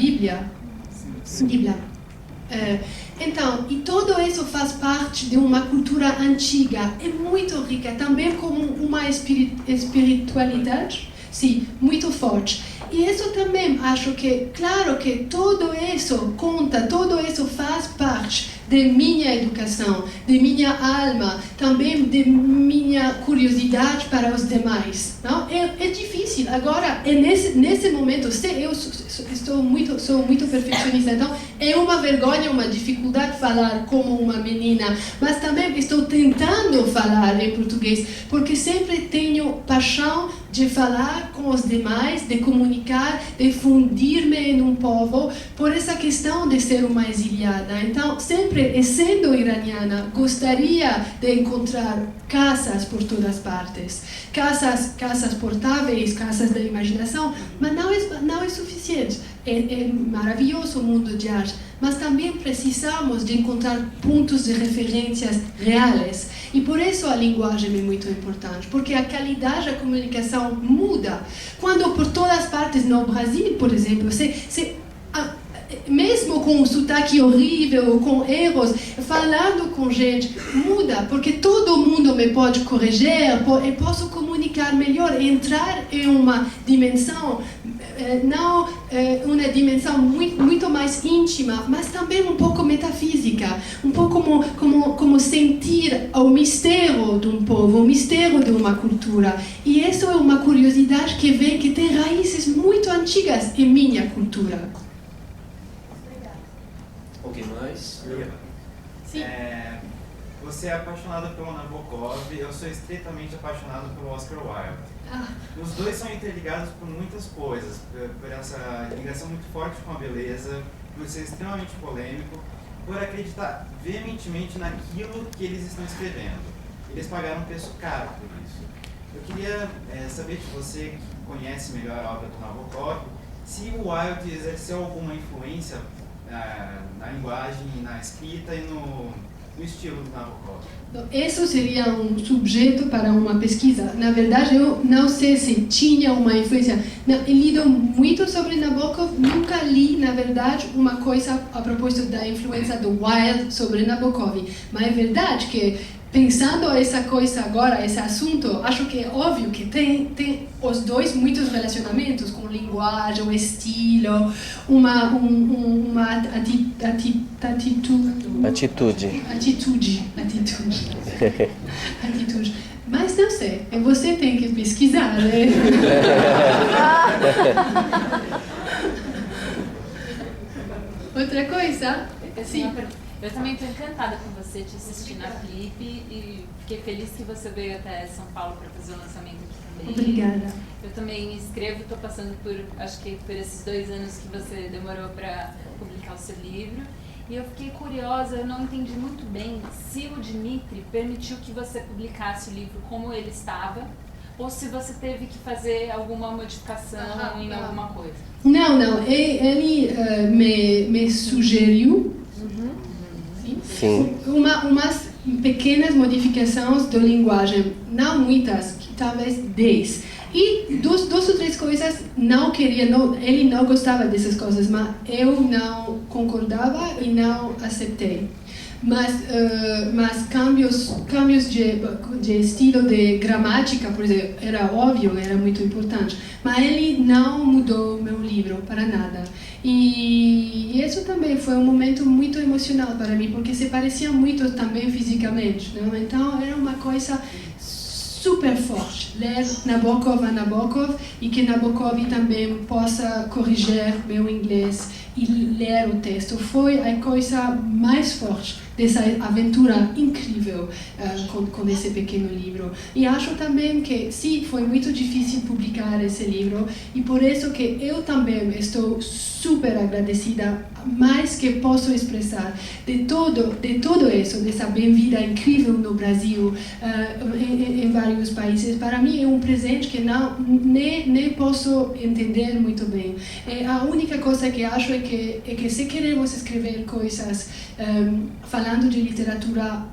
Então, e tudo isso faz parte de uma cultura antiga, é muito rica, também como uma espiritualidade, sim, muito forte. E isso também acho que, claro que tudo isso conta, tudo isso faz parte de minha educação, de minha alma, também de minha curiosidade para os demais. Não? É difícil. Agora, nesse momento, eu sou muito perfeccionista, então é uma vergonha, uma dificuldade falar como uma menina, mas também estou tentando falar em português, porque sempre tenho paixão de falar com os demais, de comunicar, de fundir-me em um povo, por essa questão de ser uma exiliada. Então, sempre, sendo iraniana, gostaria de encontrar casas por todas partes, casas portáveis, casas da imaginação, mas não é suficiente. É maravilhoso o mundo de arte, mas também precisamos de encontrar pontos de referências reais. E por isso a linguagem é muito importante, porque a qualidade da comunicação muda. Quando por todas partes no Brasil, por exemplo, mesmo com um sotaque horrível, com erros, falando com gente, muda, porque todo mundo me pode corrigir, eu posso comunicar melhor, entrar em uma dimensão, não uma dimensão muito mais íntima, mas também um pouco metafísica, um pouco como sentir o mistério de um povo, o mistério de uma cultura. E isso é uma curiosidade que tem raízes muito antigas em minha cultura. Alguém mais? Sim. Você é apaixonada pelo Nabokov, eu sou estritamente apaixonado pelo Oscar Wilde. Os dois são interligados por muitas coisas, por essa ligação muito forte com a beleza, por ser extremamente polêmico, por acreditar veementemente naquilo que eles estão escrevendo. Eles pagaram um preço caro por isso. Eu queria saber de você, que conhece melhor a obra do Nabokov, se o Wilde exerceu alguma influência na linguagem, na escrita e no estilo do Nabokov. Isso seria um sujeito para uma pesquisa. Na verdade, eu não sei se tinha uma influência. Eu lido muito sobre Nabokov, nunca li, na verdade, uma coisa a propósito da influência do Wilde sobre Nabokov. Mas é verdade que, pensando essa coisa agora, esse assunto, acho que é óbvio que tem os dois muitos relacionamentos com linguagem, o estilo, uma atitude. Mas não sei, você tem que pesquisar, né? Outra coisa? Sim. Eu também estou encantada com você, te assisti na Flip e fiquei feliz que você veio até São Paulo para fazer o lançamento aqui também. Obrigada. Eu também escrevo, estou passando acho que por esses 2 anos que você demorou para publicar o seu livro. E eu fiquei curiosa, eu não entendi muito bem se o Dmitry permitiu que você publicasse o livro como ele estava, ou se você teve que fazer alguma modificação em alguma coisa. Não, ele me sugeriu umas pequenas modificações da linguagem, não muitas, talvez 10. E duas ou três coisas ele não gostava dessas coisas, mas eu não concordava e não aceitei. Mas cambios de estilo, de gramática, por exemplo, era óbvio, era muito importante. Mas ele não mudou meu livro para nada. E isso também foi um momento muito emocional para mim, porque se parecia muito também fisicamente, não? Então era uma coisa super forte, ler Nabokov a Nabokov, e que Nabokov também possa corrigir meu inglês e ler o texto. Foi a coisa mais forte dessa aventura incrível com esse pequeno livro. E acho também que, sim, foi muito difícil publicar esse livro, e por isso que eu também estou super agradecida, mais que posso expressar, de todo isso, dessa bem-vinda incrível no Brasil, em vários países. Para mim é um presente que nem posso entender muito bem. A única coisa que acho é que se queremos escrever coisas falando de literatura,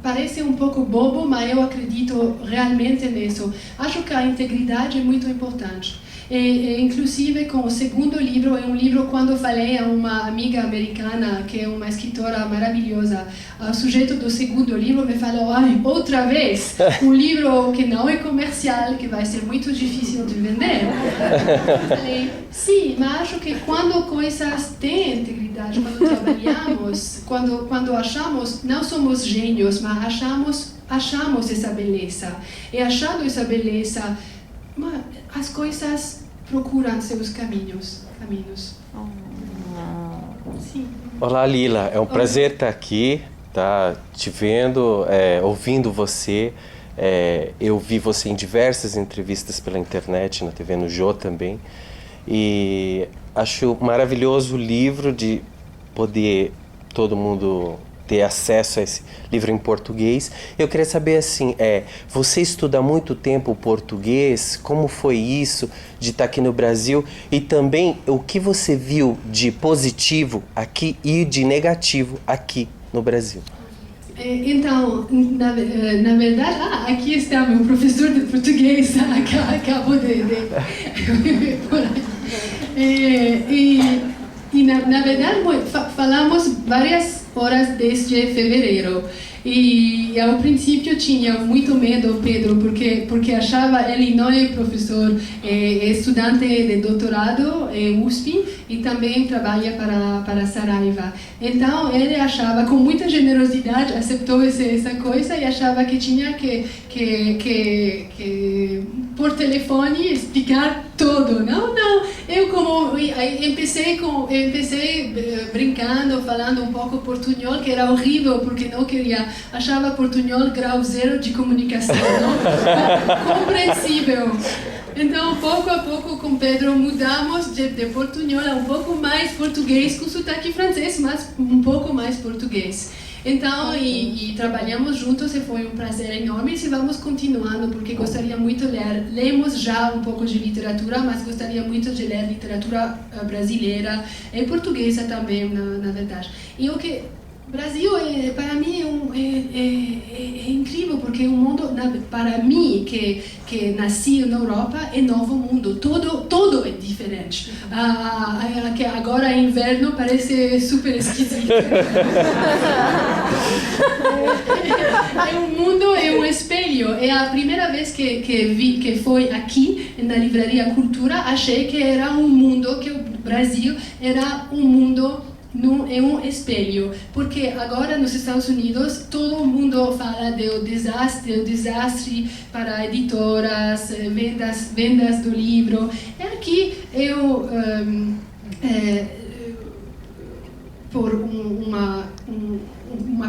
parece um pouco bobo, mas eu acredito realmente nisso. Acho que a integridade é muito importante. Inclusive com o segundo livro, é um livro quando falei a uma amiga americana, que é uma escritora maravilhosa, o sujeito do segundo livro me falou: ai, outra vez, um livro que não é comercial, que vai ser muito difícil de vender. Eu falei, sim, mas acho que quando coisas têm integridade, quando trabalhamos, quando achamos, não somos gênios, mas achamos essa beleza. E achando essa beleza, as coisas procuram seus caminhos. Sim. Olá, Lila. É um prazer estar aqui, tá? Te vendo, ouvindo você. Eu vi você em diversas entrevistas pela internet, na TV no Jô também. E acho maravilhoso o livro, de poder todo mundo ter acesso a esse livro em português. Eu queria saber assim, você estuda há muito tempo português? Como foi isso de estar aqui no Brasil? E também o que você viu de positivo aqui e de negativo aqui no Brasil? Então, na verdade, aqui está meu professor de português, acabou de e na verdade falamos várias horas desde fevereiro. E ao princípio tinha muito medo, Pedro, porque achava ele não é professor, é estudante de doutorado, é USP, e também trabalha para Saraiva. Então ele achava, com muita generosidade, aceitou essa coisa e achava que tinha que por telefone explicar tudo. Não, eu empecei brincando, falando um pouco portunhol, que era horrível porque não queria, achava portunhol grau zero de comunicação, não? Compreensível. Então, pouco a pouco, com Pedro, mudamos de portunhol a um pouco mais português, com sotaque francês, mas um pouco mais português. Então, e trabalhamos juntos e foi um prazer enorme, e vamos continuando, porque gostaria muito de ler. Lemos já um pouco de literatura, mas gostaria muito de ler literatura brasileira e portuguesa também, na verdade. E o que Brasil, para mim, é incrível, porque é um mundo, para mim, que nasci na Europa, é novo mundo, todo é diferente. Que agora é inverno, parece super esquisito. É um mundo, é um espelho. É a primeira vez que vi, que foi aqui, na Livraria Cultura, achei que era um mundo, que o Brasil era um mundo, é um espelho, porque agora nos Estados Unidos todo mundo fala do desastre para editoras, vendas do livro. E aqui eu, por uma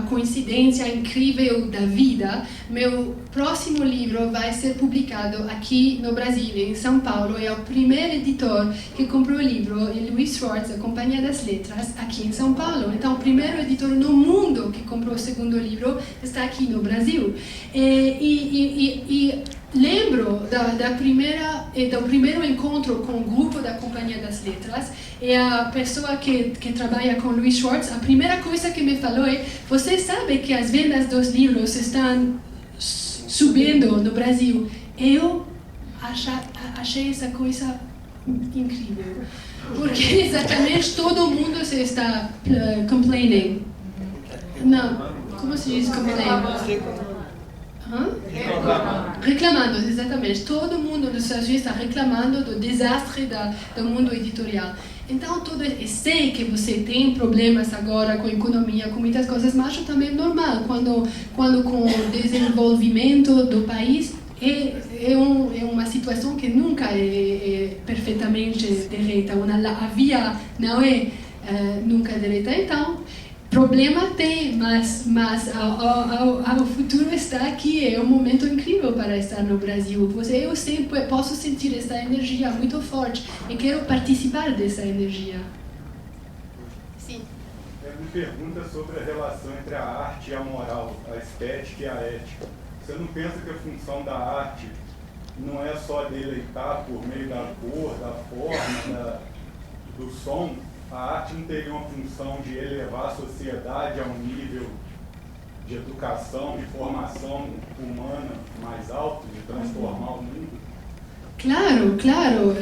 coincidência incrível da vida, meu próximo livro vai ser publicado aqui no Brasil, em São Paulo. É o primeiro editor que comprou o livro, é Louis Schwartz, a Companhia das Letras, aqui em São Paulo. Então, o primeiro editor no mundo que comprou o segundo livro está aqui no Brasil. E lembro do primeiro encontro com o grupo da Companhia das Letras, e a pessoa que trabalha com Louis Schwartz, a primeira coisa que me falou é: você sabe que as vendas dos livros estão subindo no Brasil? Eu achei essa coisa incrível. Porque exatamente todo mundo se está complaining. Não, como se diz complaining? Reclamando, exatamente. Todo mundo nos Estados Unidos está reclamando do desastre do mundo editorial. Então, eu sei que você tem problemas agora com a economia, com muitas coisas, mas acho também normal, quando com o desenvolvimento do país, é uma situação que nunca é perfeitamente direita, a via não é nunca direita. Então, problema tem, mas o futuro está aqui, é um momento incrível para estar no Brasil. Eu sempre posso sentir essa energia muito forte e quero participar dessa energia. Sim. Me pergunta sobre a relação entre a arte e a moral, a estética e a ética. Você não pensa que a função da arte não é só deleitar por meio da cor, da forma, do som? A arte não teria uma função de elevar a sociedade a um nível de educação, de formação humana mais alto, de transformar o mundo? Claro,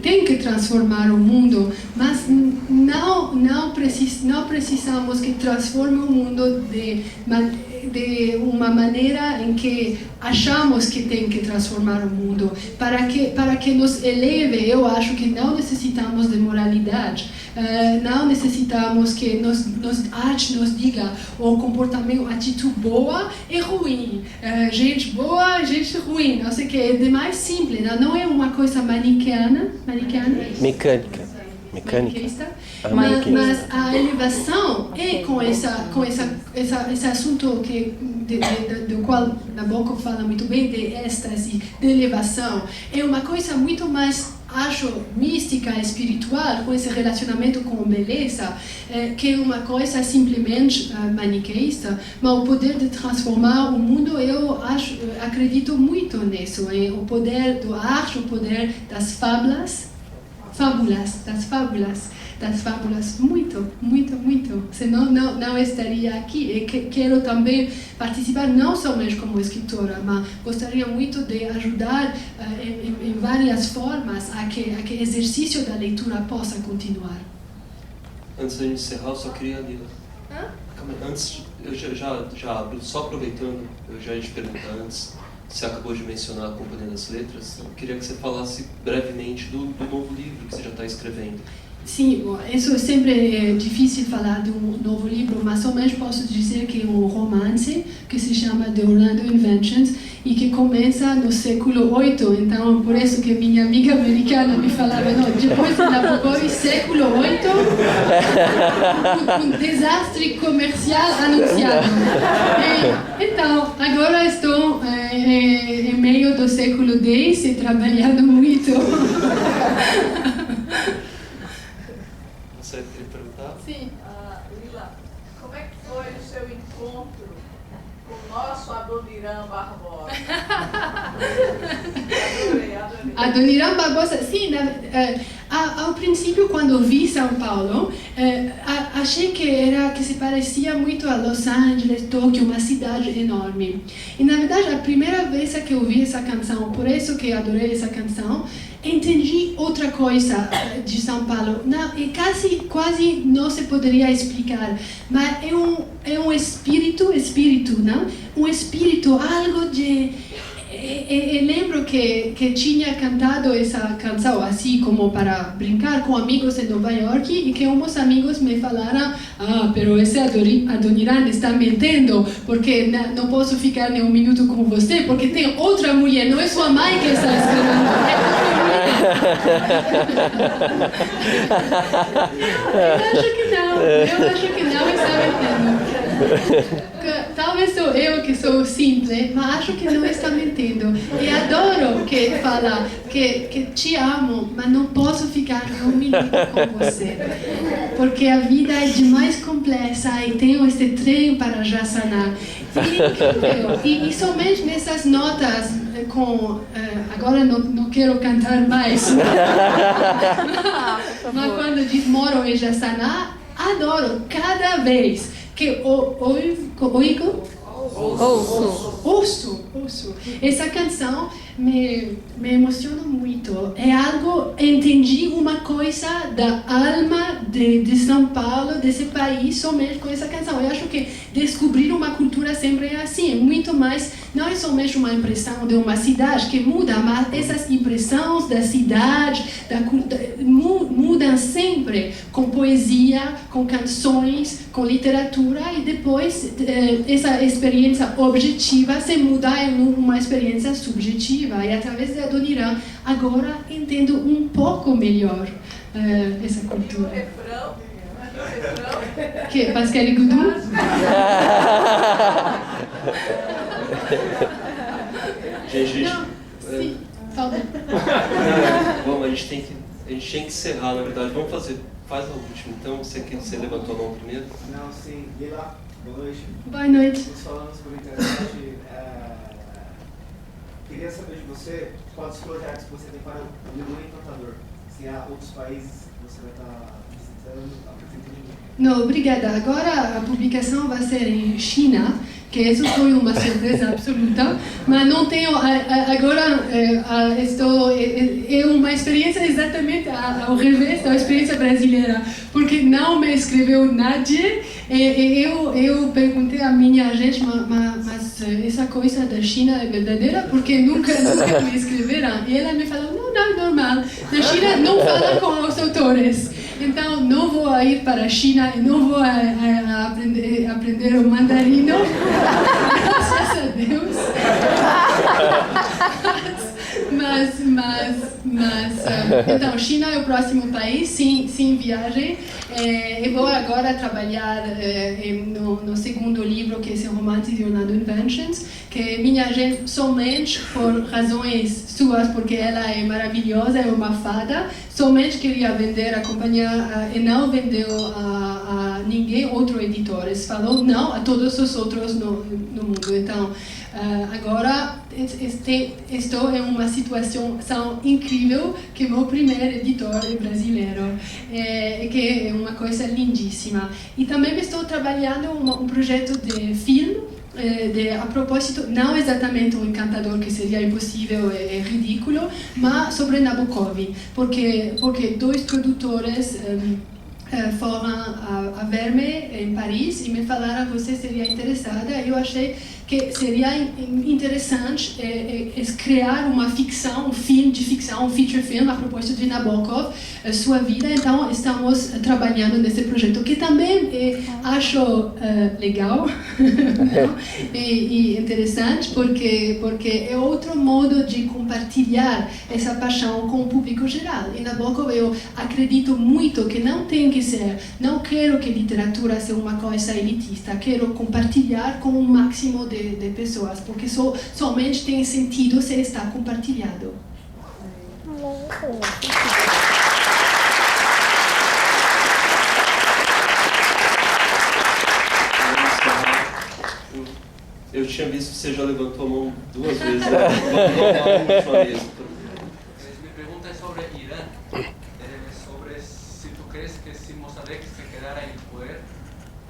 tem que transformar o mundo, mas não precisamos que transforme o mundo de uma maneira em que achamos que tem que transformar o mundo. Para que nos eleve, eu acho que não necessitamos de moralidade. Não necessitamos que a arte nos diga o comportamento, atitude boa e ruim, gente boa, gente ruim, não sei o que, é demais simples, não é uma coisa maniqueana? Mecânica. Mas a elevação é com esse assunto do qual Nabokov fala muito bem, de êxtase, de elevação, é uma coisa muito mais, acho, mística, espiritual, com esse relacionamento com beleza, que é uma coisa simplesmente maniqueísta, mas o poder de transformar o mundo, eu acredito muito nisso, o poder do arte, o poder das fábulas, muito. Senão não estaria aqui. E quero também participar, não somente como escritora, mas gostaria muito de ajudar em várias formas a que o exercício da leitura possa continuar. Antes de encerrar, eu só queria, Lila. Antes, eu já só aproveitando, eu já ia te perguntar antes. Você acabou de mencionar a Companhia das Letras. Eu queria que você falasse brevemente do novo livro que você já está escrevendo. Sim, isso sempre é difícil falar de um novo livro, mas somente posso dizer que é um romance que se chama The Orlando Inventions e que começa no século VIII. Então, por isso que minha amiga americana me falava, não, depois de Nabokov, século VIII, um desastre comercial anunciado. Então, agora estou em meio do século X e trabalhando muito. Você queria perguntar? Sim. Lila, como é que foi o seu encontro com o nosso Adoniran Barbosa? Adorei. Adoniran Barbosa, sim. Ao princípio, quando vi São Paulo, achei que se parecia muito a Los Angeles, Tóquio, uma cidade enorme. E, na verdade, a primeira vez que eu vi essa canção, por isso que adorei essa canção, entendi outra coisa de São Paulo. Quase não se poderia explicar, mas é um espírito, não? Um espírito, algo de... Eu lembro que tinha cantado essa canção assim como para brincar com amigos em Nova York e que uns amigos me falaram, pero esse Adoniran está mentindo porque não posso ficar nem um minuto com você porque tem outra mulher, não é sua mãe que está escrevendo, é eu acho que não está mentindo. Talvez sou eu que sou simples, mas acho que não está mentindo. E adoro que fala que te amo, mas não posso ficar nem um minuto com você. Porque a vida é demais complexa e tenho este trem para já sanar. E somente nessas notas, agora não quero cantar mais. Mas quando diz moro e já sanar, adoro cada vez que ouço essa canção, me emociona muito. É algo, entendi uma coisa da alma de São Paulo, desse país, somente com essa canção. Eu acho que descobrir uma cultura sempre é assim, é muito mais, não é somente uma impressão de uma cidade que muda, mas essas impressões da cidade, mudam sempre com poesia, com canções, com literatura, e depois essa experiência objetiva se muda em uma experiência subjetiva, e através da Adoniran agora entendo um pouco melhor essa cultura. Que Pascal Goudou? Gente, não, sim, falta. Bom, a gente tem que encerrar, na verdade. Vamos fazer. Faz a última, então. Você levantou a mão primeiro? Não, sim. E lá, boa noite. Boa noite. Nós falamos por internet. Queria saber de você quais os projetos que você tem para o Lisboa Encantador. Se há outros países que você vai estar visitando, apresentando. Não, obrigada. Agora a publicação vai ser em China, que isso foi uma surpresa absoluta, mas não tenho, agora é uma experiência exatamente ao revés da experiência brasileira, porque não me escreveu nadie, eu perguntei à minha gente, mas essa coisa da China é verdadeira? Porque nunca me escreveram, e ela me falou, não, é normal, na China não fala com os autores. Então, não vou ir para a China e não vou aprender o mandarino, graças a Deus. Então, China é o próximo país, sem viagem. Eu vou agora trabalhar no segundo livro, que é esse romance de Orlando Inventions, que minha gente, somente por razões suas, porque ela é maravilhosa, é uma fada, somente queria vender a companhia e não vendeu a ninguém outro editor. Ele falou não a todos os outros no mundo. Então, agora estou em uma situação incrível, que meu primeiro editor é brasileiro, que é uma coisa lindíssima. E também estou trabalhando um projeto de filme, a propósito, não exatamente um encantador, que seria impossível, é ridículo, mas sobre Nabokov, porque dois produtores foram a ver-me em Paris e me falaram: você seria interessada? Eu achei que seria interessante criar uma ficção, um filme de ficção, um feature film a propósito de Nabokov, sua vida. Então estamos trabalhando nesse projeto, que também acho legal e interessante, porque é outro modo de compartilhar essa paixão com o público geral. Em Nabokov eu acredito muito que não quero que literatura seja uma coisa elitista, quero compartilhar com o máximo de pessoas, porque somente tem sentido se está compartilhado. Eu tinha visto que você já levantou a mão 2 vezes. Vamos uma última vez. Mi pregunta es sobre Irán, sobre si tú crees que si Mossadegh se quedara en el poder,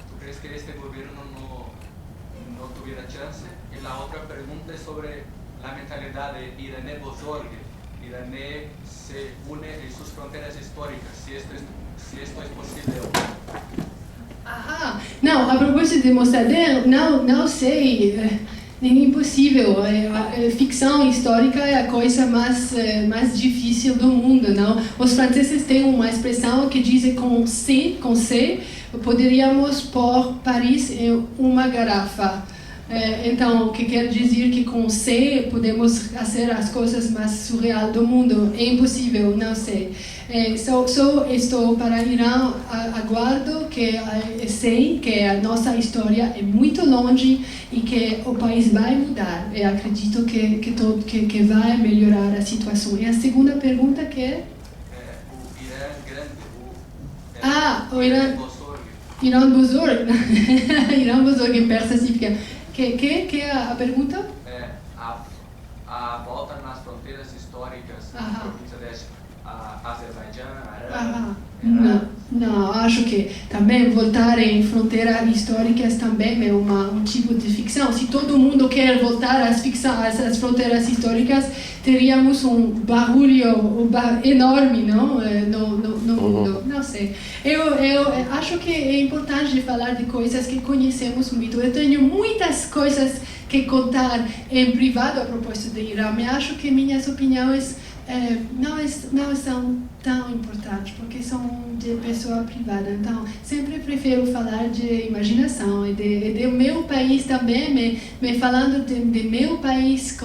¿tú crees que este gobierno no tuviera chance? Y la otra pregunta es sobre la mentalidad de Irané Bozorg. Irané se une en sus fronteras históricas, si esto es posible o no. Não, a propósito de Mossadegh, não sei, é impossível. Ficção histórica é a coisa mais difícil do mundo, não? Os franceses têm uma expressão que diz com C, poderíamos pôr Paris em uma garrafa. Então, o que quer dizer que com C podemos fazer as coisas mais surreal do mundo? É impossível, não sei. Só estou para Irã, aguardo que sei que a nossa história é muito longe e que o país vai mudar. Eu acredito que vai melhorar a situação. E a segunda pergunta que é? O Irã grande. O Irã. Irã Bozorg. Irã Bozorg em persa significa. Que é a pergunta? A volta nas fronteiras históricas, na província de Azerbaijão, Não, acho que também voltar em fronteiras históricas também é um tipo de ficção. Se todo mundo quer voltar às fronteiras históricas, teríamos um barulho enorme, não? No mundo. Não sei. Eu acho que é importante falar de coisas que conhecemos muito. Eu tenho muitas coisas que contar em privado a propósito de Irã, mas acho que minhas opiniões não são tão importantes, porque são de pessoa privada. Então, sempre prefiro falar de imaginação e de meu país também, me falando de meu país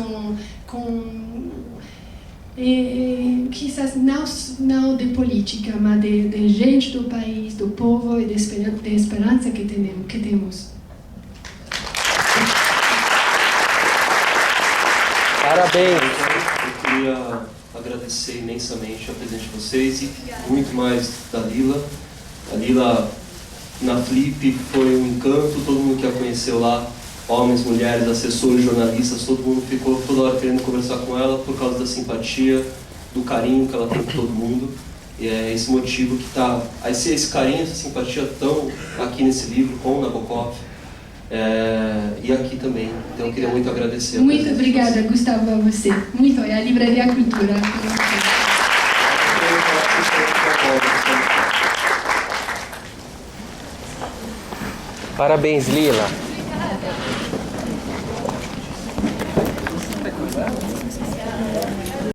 quizás não de política, mas de gente do país, do povo e de esperança que temos. Parabéns! Eu queria agradecer imensamente a presença de vocês e muito mais da Lila. A Lila na Flip foi um encanto, todo mundo que a conheceu lá, homens, mulheres, assessores, jornalistas, todo mundo ficou toda hora querendo conversar com ela por causa da simpatia, do carinho que ela tem com todo mundo. E é esse motivo que está, esse carinho, essa simpatia estão aqui nesse livro com o Nabokov. E aqui também. Então eu queria muito agradecer. Muito obrigada, Gustavo, a você. Muito, é a Livraria Cultura. Parabéns, Lila. Obrigada.